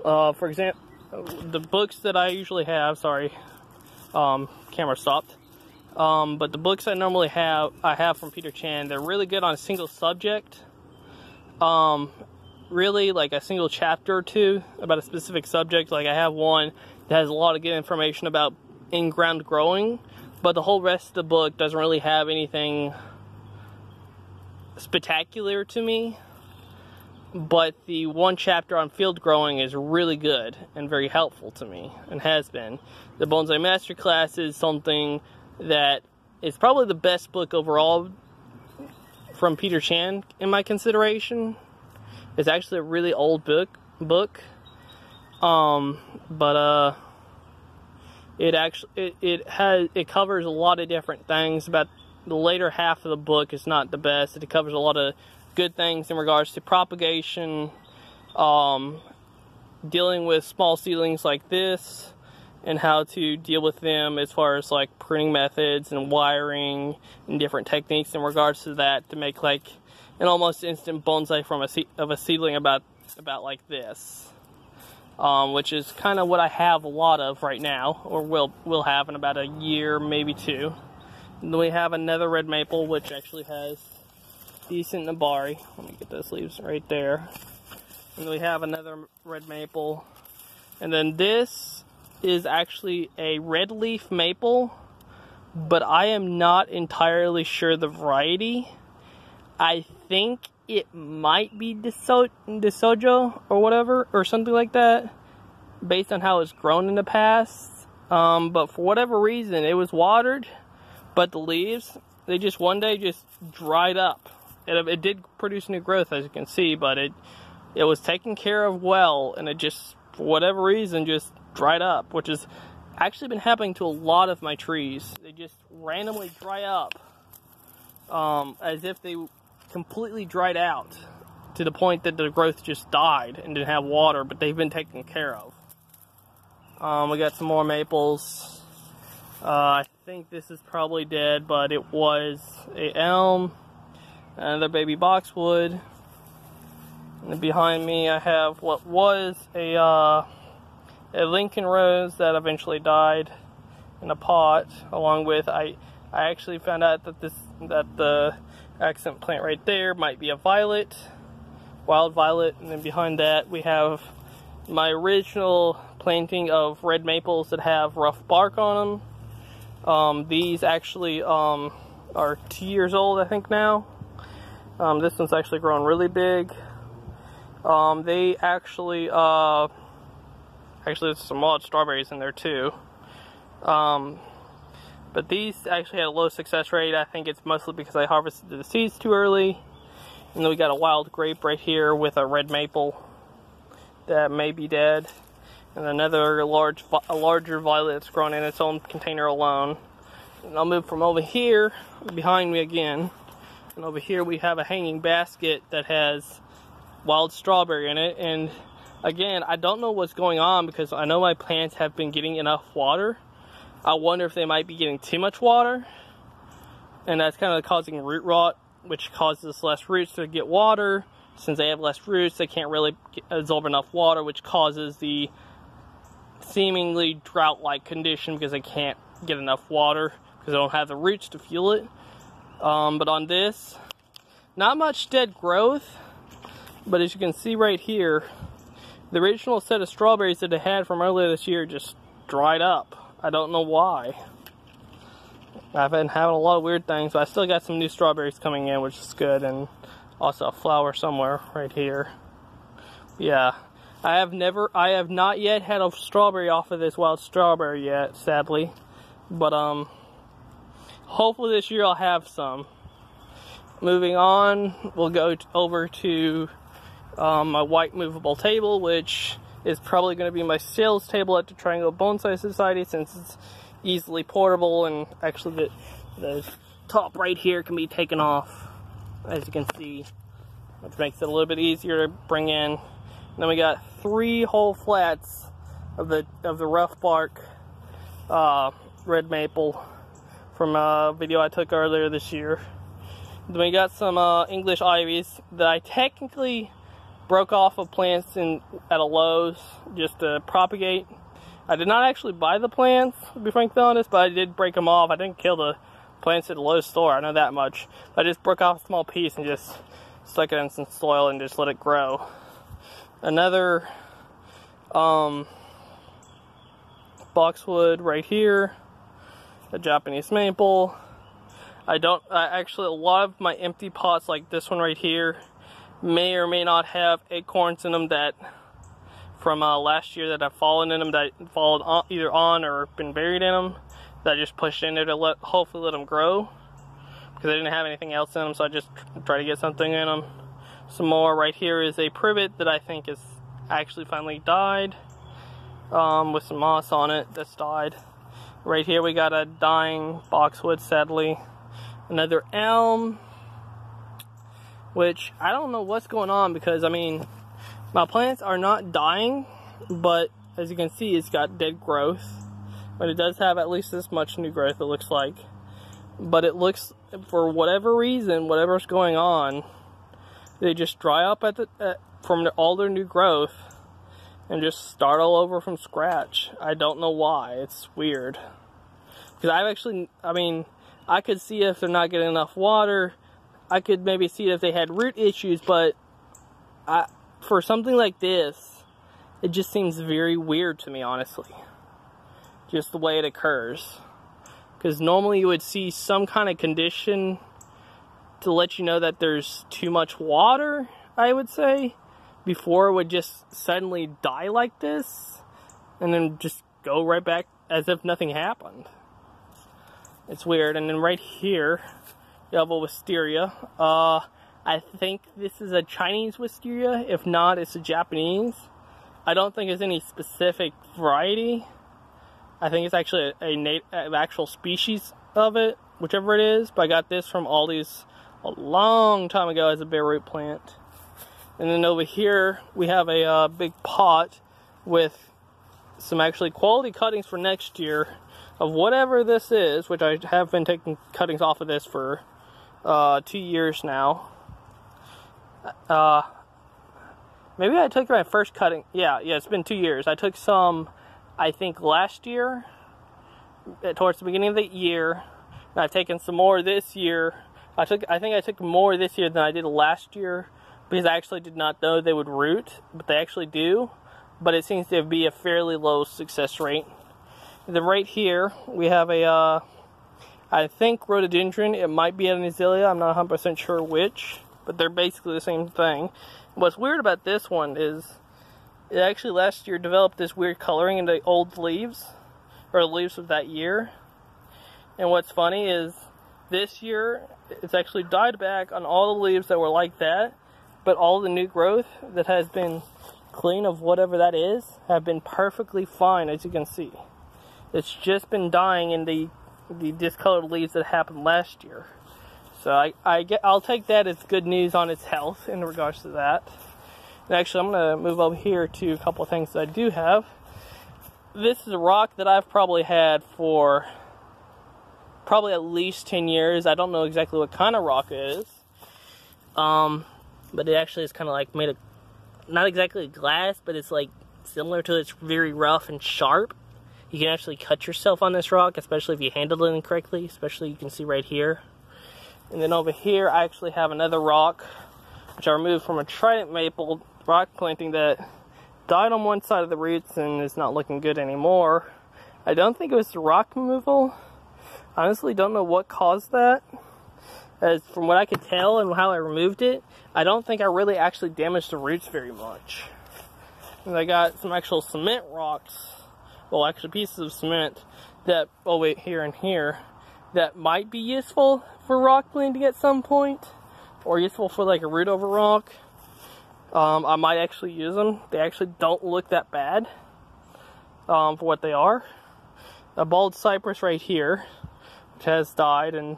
For example, the books that I usually have, sorry, camera stopped. But the books I normally have, I have from Peter Chan, they're really good on a single subject. Really like a single chapter or two about a specific subject. Like I have one that has a lot of good information about in-ground growing, but the whole rest of the book doesn't really have anything spectacular to me. But the one chapter on field growing is really good and very helpful to me, and has been. The Bonsai Masterclass is something that is probably the best book overall from Peter Chan in my consideration. It's actually a really old book. It covers a lot of different things. About the later half of the book is not the best. It covers a lot of good things in regards to propagation, dealing with small seedlings like this, and how to deal with them as far as like pruning methods and wiring and different techniques in regards to that, to make like an almost instant bonsai from a seedling about like this, which is kind of what I have a lot of right now, or will have in about a year, maybe two. And then we have another red maple, which actually has decent nabari. Let me get those leaves right there. And then we have another red maple, and then this is actually a red leaf maple, but I am not entirely sure the variety. I think it might be DeSojo or whatever, or something like that, based on how it's grown in the past. But for whatever reason, it was watered, but the leaves, they just one day just dried up. It did produce new growth, as you can see, but it was taken care of well, and it just, for whatever reason, just dried up, which has actually been happening to a lot of my trees. They just randomly dry up, as if they completely dried out, to the point that the growth just died and didn't have water, but they've been taken care of. We got some more maples. I think this is probably dead, but it was a elm, another baby boxwood, and behind me I have what was a Lincoln rose that eventually died in a pot, along with I actually found out that the accent plant right there might be a violet, wild violet, and then behind that we have my original planting of red maples that have rough bark on them. These actually are 2 years old, I think now. This one's actually grown really big. They actually there's some wild strawberries in there too. But these actually had a low success rate. I think it's mostly because I harvested the seeds too early. And then we got a wild grape right here with a red maple that may be dead. And another larger violet that's grown in its own container alone. And I'll move from over here, behind me again. And over here we have a hanging basket that has wild strawberry in it. And again, I don't know what's going on, because I know my plants have been getting enough water. I wonder if they might be getting too much water, and that's kind of causing root rot, which causes less roots to get water. Since they have less roots, they can't really absorb enough water, which causes the seemingly drought-like condition, because they can't get enough water because they don't have the roots to fuel it. But on this, not much dead growth, but as you can see right here, the original set of strawberries that I had from earlier this year just dried up. I don't know why. I've been having a lot of weird things, but I still got some new strawberries coming in, which is good, and also a flower somewhere right here. Yeah, I have not yet had a strawberry off of this wild strawberry yet, sadly. But hopefully this year I'll have some. Moving on, we'll go over to my white movable table, which is probably going to be my sales table at the Triangle Bonsai Society, since it's easily portable, and actually the top right here can be taken off, as you can see, which makes it a little bit easier to bring in. And then we got 3 whole flats of the rough bark red maple from a video I took earlier this year. Then we got some English ivies that I technically broke off of plants at a Lowe's just to propagate. I did not actually buy the plants, to be frankly honest, but I did break them off. I didn't kill the plants at the Lowe's store, I know that much. I just broke off a small piece and just stuck it in some soil and just let it grow. Another boxwood right here, a Japanese maple. Actually, a lot of my empty pots, like this one right here, may or may not have acorns in them that from last year that have fallen in them, that fallen on, either on or been buried in them, that I just pushed in there to hopefully let them grow, because I didn't have anything else in them, so I just tried to get something in them. Some more right here is a privet that I think is actually finally died, with some moss on it that's died. Right here we got a dying boxwood, sadly. Another elm, which I don't know what's going on, because I mean, my plants are not dying, but as you can see, it's got dead growth. But it does have at least this much new growth, it looks like. But it looks, for whatever reason, whatever's going on, they just dry up from all their new growth and just start all over from scratch. I don't know why. It's weird. Because I could see if they're not getting enough water. I could maybe see if they had root issues, but for something like this, it just seems very weird to me, honestly. Just the way it occurs. Because normally you would see some kind of condition to let you know that there's too much water, I would say, before it would just suddenly die like this, and then just go right back as if nothing happened. It's weird. And then right here, you have a wisteria. I think this is a Chinese wisteria. If not, it's a Japanese. I don't think it's any specific variety. I think it's actually an actual species of it, whichever it is. But I got this from Aldi's a long time ago as a bare root plant. And then over here, we have a big pot with some actually quality cuttings for next year of whatever this is, which I have been taking cuttings off of this for 2 years now. Maybe I took my first cutting. Yeah, it's been 2 years. I took some, I think, last year, towards the beginning of the year, and I've taken some more this year. I think I took more this year than I did last year, because I actually did not know they would root, but they actually do. But it seems to be a fairly low success rate. And then right here, we have a, I think, rhododendron. It might be an azalea. I'm not 100% sure which, but they're basically the same thing. What's weird about this one is it actually last year developed this weird coloring in the old leaves, or the leaves of that year. And what's funny is this year, it's actually died back on all the leaves that were like that, but all the new growth that has been clean of whatever that is have been perfectly fine, as you can see. It's just been dying in the discolored leaves that happened last year. So I'll take that as good news on its health in regards to that. And actually, I'm going to move over here to a couple of things that I do have. This is a rock that I've probably had for probably at least 10 years. I don't know exactly what kind of rock it is. But it actually is kind of like made of, not exactly glass, but it's like similar to it. It's very rough and sharp. You can actually cut yourself on this rock, especially if you handle it incorrectly, especially you can see right here. And then over here, I actually have another rock, which I removed from a trident maple rock planting that died on one side of the roots and is not looking good anymore. I don't think it was the rock removal. I honestly don't know what caused that. As from what I could tell and how I removed it, I don't think I really actually damaged the roots very much. And I got some actual cement rocks, well, actually pieces of cement that, oh wait, here and here, that might be useful for rock planting at some point, or useful for like a root over rock. I might actually use them. They actually don't look that bad for what they are. A bald cypress right here, which has died, and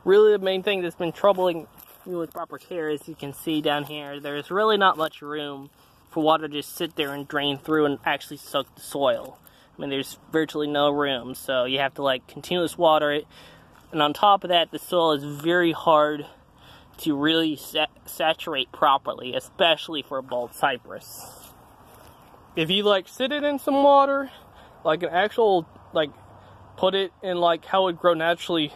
really the main thing that's been troubling me with proper care, as you can see down here, there's really not much room for water to just sit there and drain through and actually soak the soil. I mean, there's virtually no room, so you have to like continuous water it. And on top of that, the soil is very hard to really saturate properly, especially for a bulb cypress. If you like sit it in some water, like an actual, like put it in like how it would grow naturally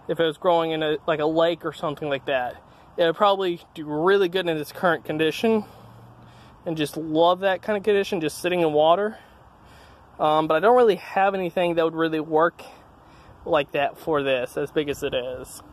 if it was growing in like a lake or something like that, it would probably do really good in its current condition, and just love that kind of condition, just sitting in water. But I don't really have anything that would really work like that for this, as big as it is.